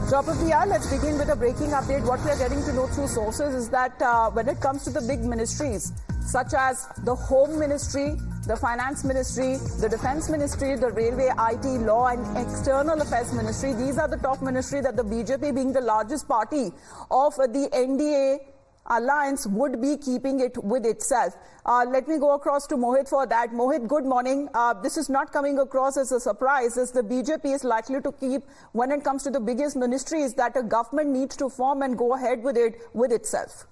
Top of the hour, let's begin with a breaking update. What we are getting to know through sources is that when it comes to the big ministries, such as the Home Ministry, the Finance Ministry, the Defence Ministry, the Railway, IT, Law and External Affairs Ministry, these are the top ministry that the BJP, being the largest party of the NDA alliance, would be keeping it with itself. Let me go across to Mohit for that. Mohit, good morning. This is not coming across as a surprise, as the BJP is likely to keep, when it comes to the biggest ministries that a government needs to form, and go ahead with it with itself.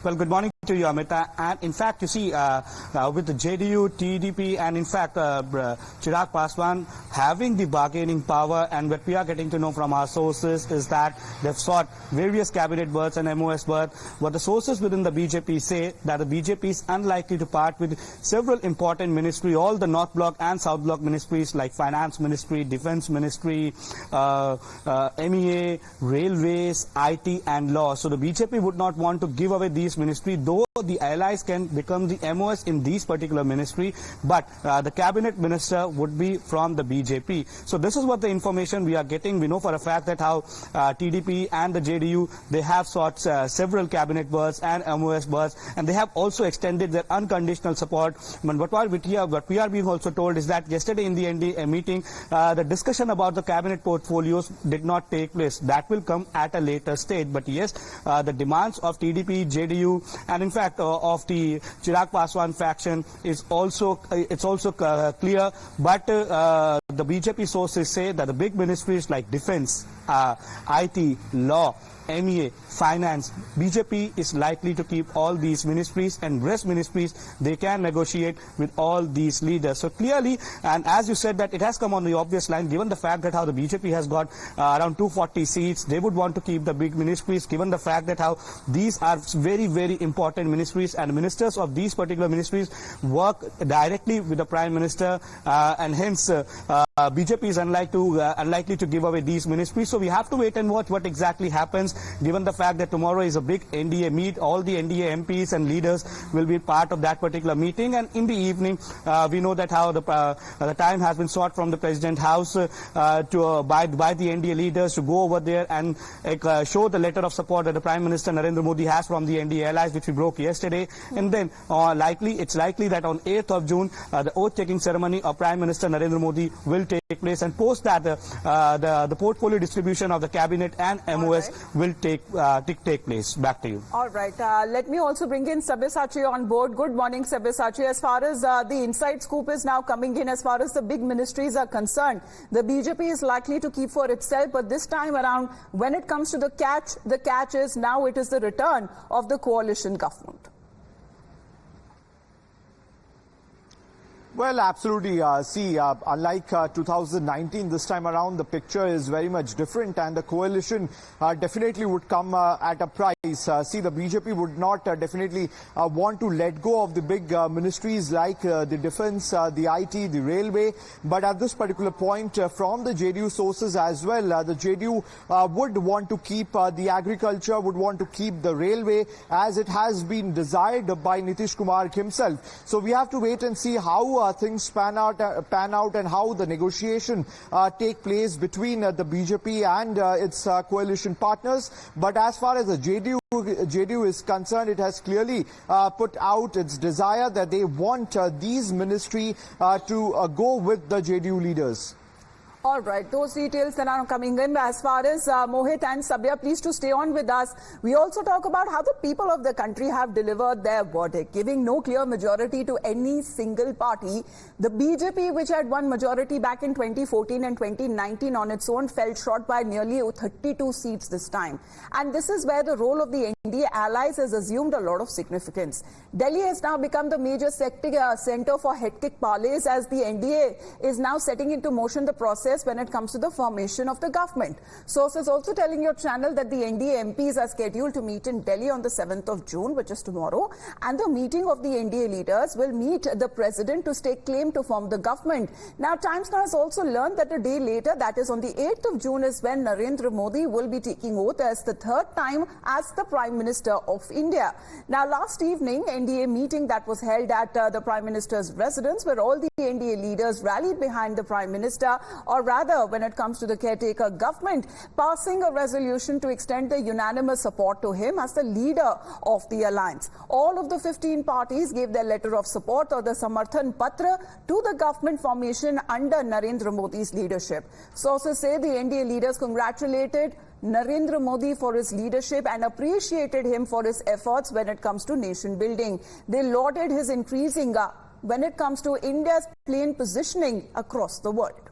Well, good morning to you, Amita. And in fact, you see, with the JDU, TDP, and in fact, Chirag Paswan having the bargaining power, and what we are getting to know from our sources is that they've sought various cabinet berths and MOS berths. What the sources within the BJP say, that the BJP is unlikely to part with several important ministries, all the North Bloc and South Bloc ministries like Finance Ministry, Defence Ministry, MEA, Railways, IT and Law. So the BJP would not want to give away these ministry, though the allies can become the MOS in these particular ministry, but the cabinet minister would be from the BJP. So this is what the information we are getting. We know for a fact that how TDP and the JDU, they have sought several cabinet berths and MOS berths, and they have also extended their unconditional support. But what we are being also told is that yesterday in the NDA meeting, the discussion about the cabinet portfolios did not take place. That will come at a later stage. But yes, the demands of TDP, JDU, and in fact of the Chirag Paswan faction is also clear. But the BJP sources say that the big ministries like Defence, IT, Law, MEA, Finance, BJP is likely to keep all these ministries, and rest ministries they can negotiate with all these leaders. So clearly, and as you said, that it has come on the obvious line, given the fact that how the BJP has got around 240 seats, they would want to keep the big ministries, given the fact that how these are very, very important ministries, and ministers of these particular ministries work directly with the Prime Minister, and hence BJP is unlikely to give away these ministries. So we have to wait and watch what exactly happens, given the fact that tomorrow is a big NDA meet. All the NDA MPs and leaders will be part of that particular meeting, and in the evening we know that how the time has been sought from the President House by the NDA leaders to go over there and show the letter of support that the Prime Minister Narendra Modi has from the NDA allies, which we broke yesterday. And then it's likely that on 8th of June the oath-taking ceremony of Prime Minister Narendra Modi will take place, and post that the portfolio distribution of the cabinet and MOS will take place. Back to you. All right. Let me also bring in Sabyasachi on board. Good morning, Sabyasachi. As far as the inside scoop is now coming in, as far as the big ministries are concerned, the BJP is likely to keep for itself. But this time around, when it comes to the catch is now it is the return of the coalition government. Well, absolutely. Unlike 2019, this time around, the picture is very much different, and the coalition definitely would come at a price. The BJP would not definitely want to let go of the big ministries like the Defence, the IT, the Railway. But at this particular point, from the JDU sources as well, the JDU would want to keep the agriculture, would want to keep the Railway, as it has been desired by Nitish Kumar himself. So we have to wait and see how things pan out and how the negotiation take place between the BJP and its coalition partners. But as far as the JDU is concerned, it has clearly put out its desire that they want these ministry to go with the JDU leaders. All right, those details that are coming in. As far as Mohit and Sabya, please to stay on with us. We also talk about how the people of the country have delivered their verdict, giving no clear majority to any single party. The BJP, which had won majority back in 2014 and 2019 on its own, fell short by nearly 32 seats this time. And this is where the role of the NDA allies has assumed a lot of significance. Delhi has now become the major center for head kick parleys, as the NDA is now setting into motion the process process when it comes to the formation of the government. Sources also telling your channel that the NDA MPs are scheduled to meet in Delhi on the 7th of June, which is tomorrow, and the meeting of the NDA leaders will meet the president to stake claim to form the government. Now, Times Now has also learned that a day later, that is on the 8th of June, is when Narendra Modi will be taking oath as the third time as the Prime Minister of India. Now, last evening, NDA meeting that was held at the Prime Minister's residence, where all the NDA leaders rallied behind the Prime Minister, or rather, when it comes to the caretaker government, passing a resolution to extend the unanimous support to him as the leader of the alliance. All of the 15 parties gave their letter of support or the Samarthan Patra to the government formation under Narendra Modi's leadership. Sources say the NDA leaders congratulated Narendra Modi for his leadership and appreciated him for his efforts when it comes to nation building. They lauded his increasing when it comes to India's plain positioning across the world.